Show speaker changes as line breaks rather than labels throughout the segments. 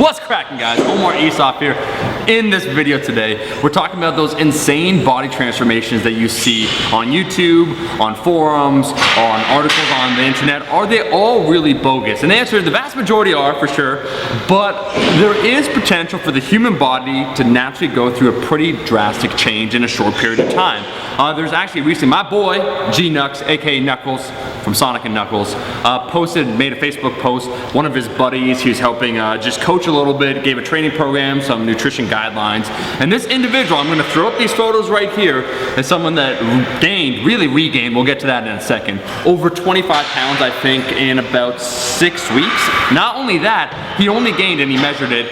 What's cracking, guys? Omar Aesop here. In this video today, we're talking about those insane body transformations that you see on YouTube, on forums, on articles on the internet. Are they all really bogus? And the answer is the vast majority are, for sure, but there is potential for the human body to naturally go through a pretty drastic change in a short period of time. There's actually recently, my boy, G-Nux, aka Knuckles, from Sonic and Knuckles, made a Facebook post. One of his buddies, he was helping just coach a little bit, gave a training program, some nutrition guidelines. And this individual, I'm gonna throw up these photos right here, is someone that really regained, we'll get to that in a second, over 25 pounds, I think, in about 6 weeks. Not only that, he only gained, and he measured it,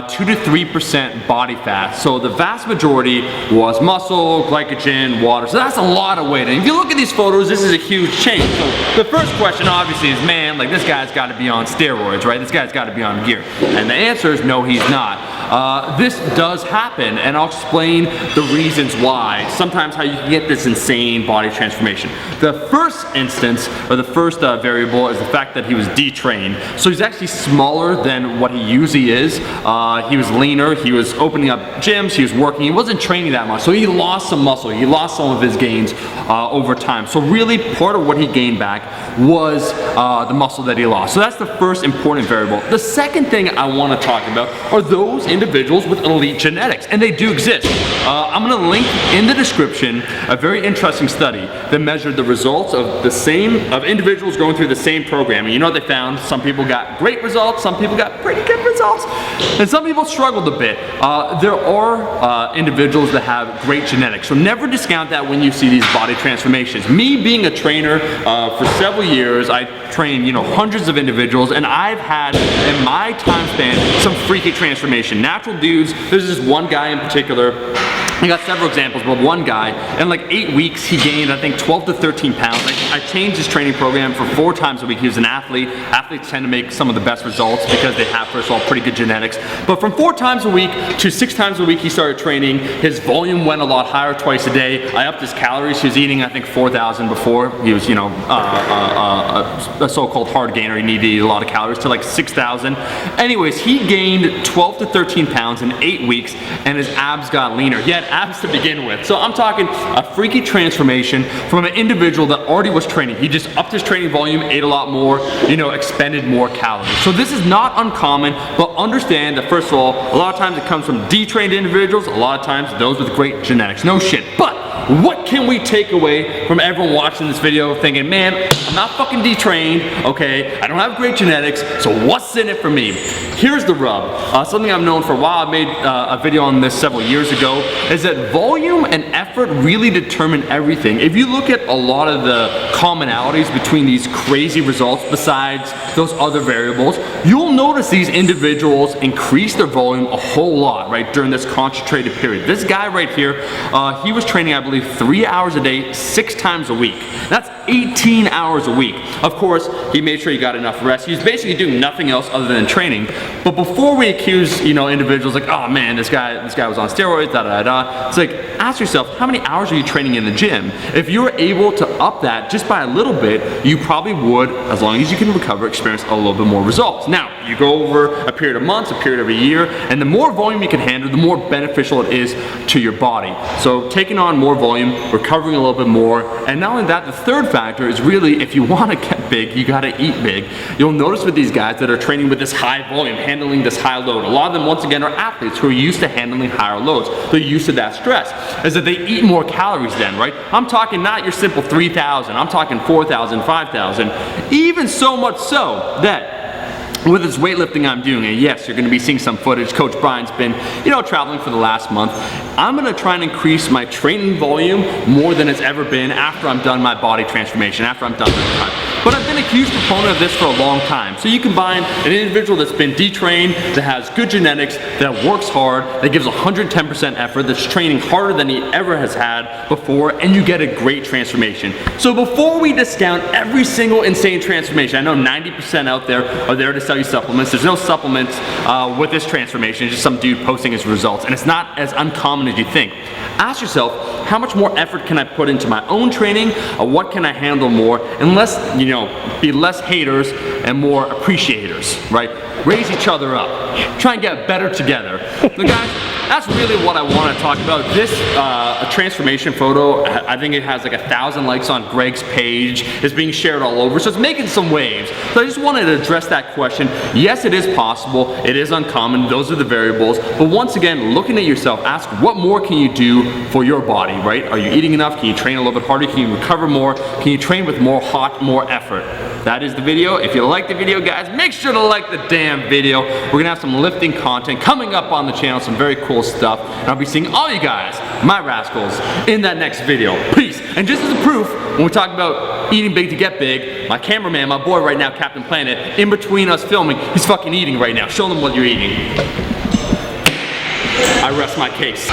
2 to 3% body fat. So the vast majority was muscle, glycogen, water. So that's a lot of weight. And if you look at these photos, this is a huge change. So the first question obviously is, man, like, this guy's gotta be on steroids, right? This guy's gotta be on gear. And the answer is no, he's not. This does happen, and I'll explain the reasons why. Sometimes how you can get this insane body transformation. The first instance, or the first variable, is the fact that he was detrained. So he's actually smaller than what he usually is. He was leaner, he was opening up gyms, he was working, he wasn't training that much. So he lost some muscle, he lost some of his gains over time. So really, part of what he gained back was the muscle that he lost. So that's the first important variable. The second thing I want to talk about are those individuals with elite genetics, and they do exist. I'm going to link in the description a very interesting study that measured the results of individuals going through the same program. And you know what they found? Some people got great results, some people got pretty good results, and some people struggled a bit. There are individuals that have great genetics, so never discount that when you see these body transformations. Me being a trainer for several years, I trained hundreds of individuals, and I've had in my time span some freaky transformation. Natural dudes, there's this one guy in particular, I got several examples, but one guy, in like 8 weeks, he gained, I think, 12 to 13 pounds. I changed his training program for 4 times a week. He was an athlete. Athletes tend to make some of the best results because they have, first of all, pretty good genetics. But from 4 times a week to 6 times a week, he started training. His volume went a lot higher, twice a day. I upped his calories. He was eating, I think, 4,000 before. He was, a so-called hard gainer. He needed to eat a lot of calories, to like 6,000. Anyways, he gained 12 to 13 pounds in 8 weeks, and his abs got leaner. He had abs to begin with. So I'm talking a freaky transformation from an individual that already was training. He just upped his training volume, ate a lot more, expended more calories. So this is not uncommon, but understand that, first of all, a lot of times it comes from detrained individuals, a lot of times those with great genetics. No shit. But what can we take away from everyone watching this video thinking, man, I'm not fucking detrained, okay? I don't have great genetics, so what's in it for me? Here's the rub. Something I've known for a while, I made a video on this several years ago, is that volume and effort really determine everything. If you look at a lot of the commonalities between these crazy results besides those other variables, you'll notice these individuals increase their volume a whole lot, right, during this concentrated period. This guy right here, he was training, I believe, 3 hours a day, 6 times a week. That's 18 hours a week. Of course, he made sure he got enough rest. He was basically doing nothing else other than training. But before we accuse, individuals like, oh man, this guy was on steroids, da da da. It's like, ask yourself, how many hours are you training in the gym? If you were able to up that just by a little bit, you probably would, as long as you can recover, experience a little bit more results. Now, you go over a period of months, a period of a year, and the more volume you can handle, the more beneficial it is to your body. So taking on more volume, recovering a little bit more, and not only that, the third factor is really, if you want to get big, you got to eat big. You'll notice with these guys that are training with this high volume, handling this high load, a lot of them, once again, are athletes who are used to handling higher loads. They're used to that stress, is that they eat more calories then, right? I'm talking not your simple 3,000, I'm talking 4,000, 5,000, even so much so that with this weightlifting I'm doing, and yes, you're gonna be seeing some footage. Coach Brian's been, traveling for the last month. I'm gonna try and increase my training volume more than it's ever been after I'm done my body transformation, after I'm done with the time. But I've been a huge proponent of this for a long time. So you combine an individual that's been detrained, that has good genetics, that works hard, that gives 110% effort, that's training harder than he ever has had before, and you get a great transformation. So before we discount every single insane transformation, I know 90% out there are there to sell you supplements. There's no supplements with this transformation. It's just some dude posting his results, and it's not as uncommon as you think. Ask yourself, how much more effort can I put into my own training? What can I handle more? Unless, be less haters and more appreciators, right? Raise each other up. Try and get better together. So guys, that's really what I want to talk about. This a transformation photo, I think it has like 1,000 likes on Greg's page. It's being shared all over, so it's making some waves. So I just wanted to address that question. Yes, it is possible. It is uncommon. Those are the variables. But once again, looking at yourself, ask what more can you do for your body, right? Are you eating enough? Can you train a little bit harder? Can you recover more? Can you train with more heart, more effort? That is the video. If you like the video, guys, make sure to like the damn video. We're gonna have some lifting content coming up on the channel, some very cool stuff. And I'll be seeing all you guys, my rascals, in that next video. Peace. And just as a proof, when we talk about eating big to get big, my cameraman, my boy right now, Captain Planet, in between us filming, he's fucking eating right now. Show them what you're eating. I rest my case.